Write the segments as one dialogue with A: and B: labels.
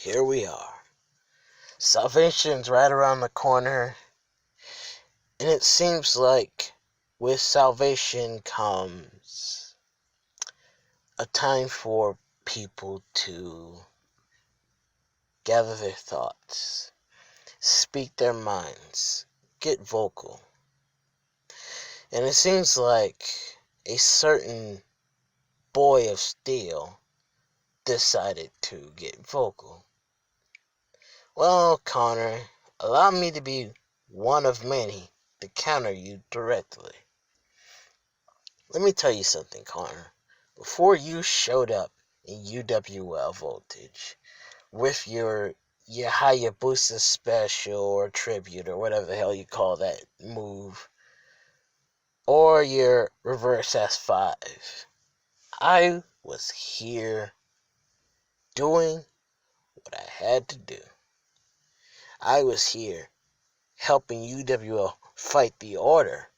A: here we are. Salvation's right around the corner, and it seems like with salvation comes a time for people to gather their thoughts, speak their minds, get vocal. And it seems like a certain boy of steel decided to get vocal. Well, Connor, allow me to be one of many to counter you directly. Let me tell you something, Connor. Before you showed up in UWL Voltage with your Hayabusa special or tribute or whatever the hell you call that move, or your reverse S5, I was here doing what I had to do. I was here helping UWL fight the order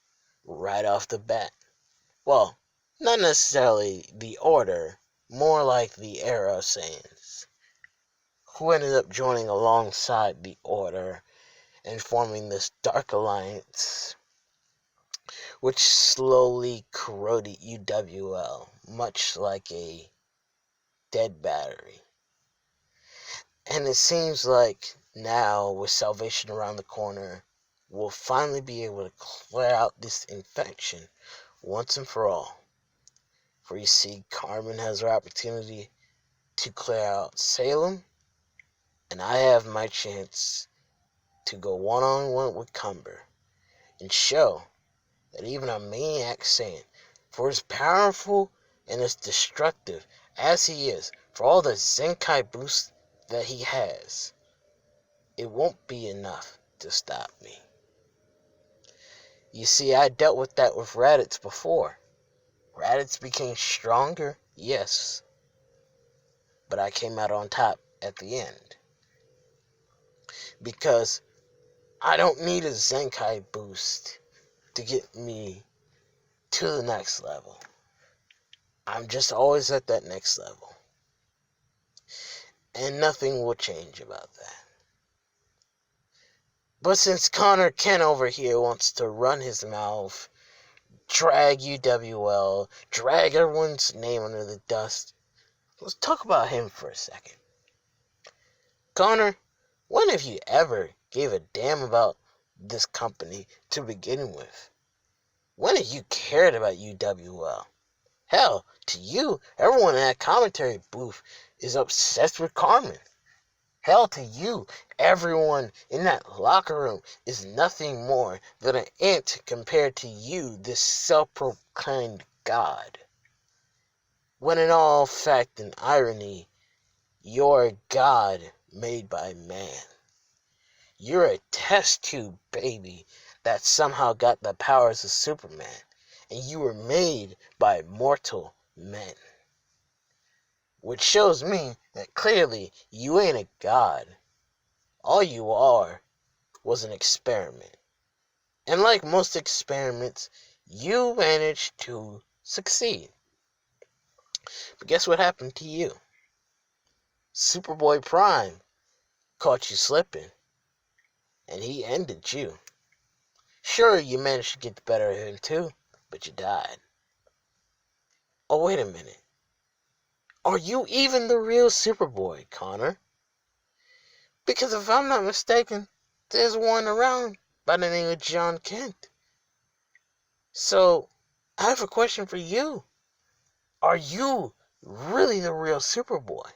A: right off the bat. Well, not necessarily the order, more like the era of Saiyans, who ended up joining alongside the order and forming this dark alliance, which slowly corroded UWL, much like a dead battery. And it seems like now, with Salvation around the corner, we'll finally be able to clear out this infection once and for all. For you see, Carmen has her opportunity to clear out Salem, and I have my chance to go one-on-one with Cumber and show that even a maniac Saiyan, for as powerful and as destructive as he is, for all the Zenkai boosts that he has, it won't be enough to stop me. You see, I dealt with that with Raditz before. Raditz became stronger, yes, but I came out on top at the end. Because I don't need a Zenkai boost to get me to the next level. I'm just always at that next level. And nothing will change about that. But since Connor Ken over here wants to run his mouth, drag UWL, drag everyone's name under the dust, let's talk about him for a second. Connor, when have you ever gave a damn about this company to begin with? When have you cared about UWL? Hell, to you, everyone in that commentary booth is obsessed with Carmen. Hell, to you, everyone in that locker room is nothing more than an ant compared to you, this self-proclaimed god. When in all fact and irony, you're a god made by man. You're a test tube baby that somehow got the powers of Superman, and you were made by mortal men. Which shows me that clearly you ain't a god. All you are was an experiment. And like most experiments, you managed to succeed. But guess what happened to you? Superboy Prime caught you slipping, and he ended you. Sure, you managed to get the better of him too, but you died. Oh, wait a minute. Are you even the real Superboy, Connor? Because if I'm not mistaken, there's one around by the name of John Kent. So, I have a question for you. Are you really the real Superboy?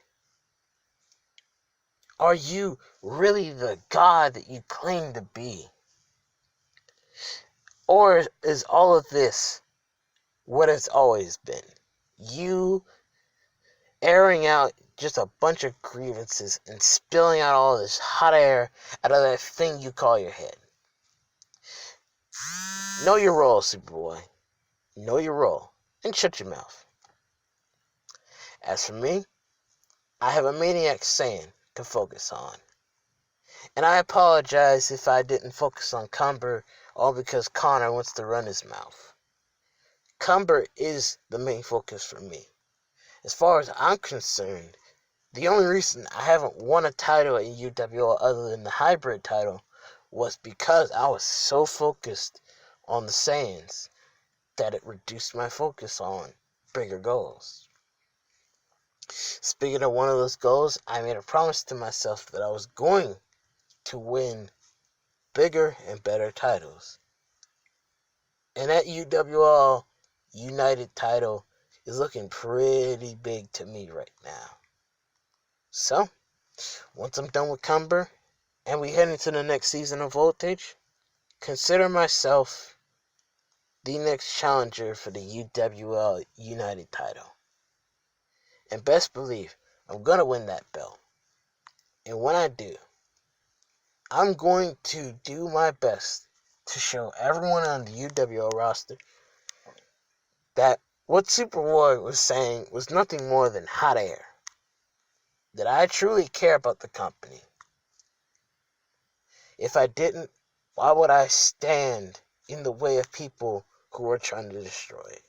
A: Are you really the god that you claim to be? Or is all of this what it's always been? You airing out just a bunch of grievances and spilling out all this hot air out of that thing you call your head. Know your role, Superboy. Know your role. And shut your mouth. As for me, I have a maniac Saiyan to focus on. And I apologize if I didn't focus on Cumber, all because Connor wants to run his mouth. Cumber is the main focus for me. As far as I'm concerned, The only reason I haven't won a title at UWL other than the hybrid title was because I was so focused on the Saiyans that it reduced my focus on bigger goals. Speaking of one of those goals, I made a promise to myself that I was going to win bigger and better titles. And that UWL United title is looking pretty big to me right now. So, once I'm done with Cumber and we head into the next season of Voltage, consider myself the next challenger for the UWL United title. And best believe, I'm going to win that belt. And when I do, I'm going to do my best to show everyone on the UWL roster that what Super Warrior was saying was nothing more than hot air. That I truly care about the company. If I didn't, why would I stand in the way of people who are trying to destroy it?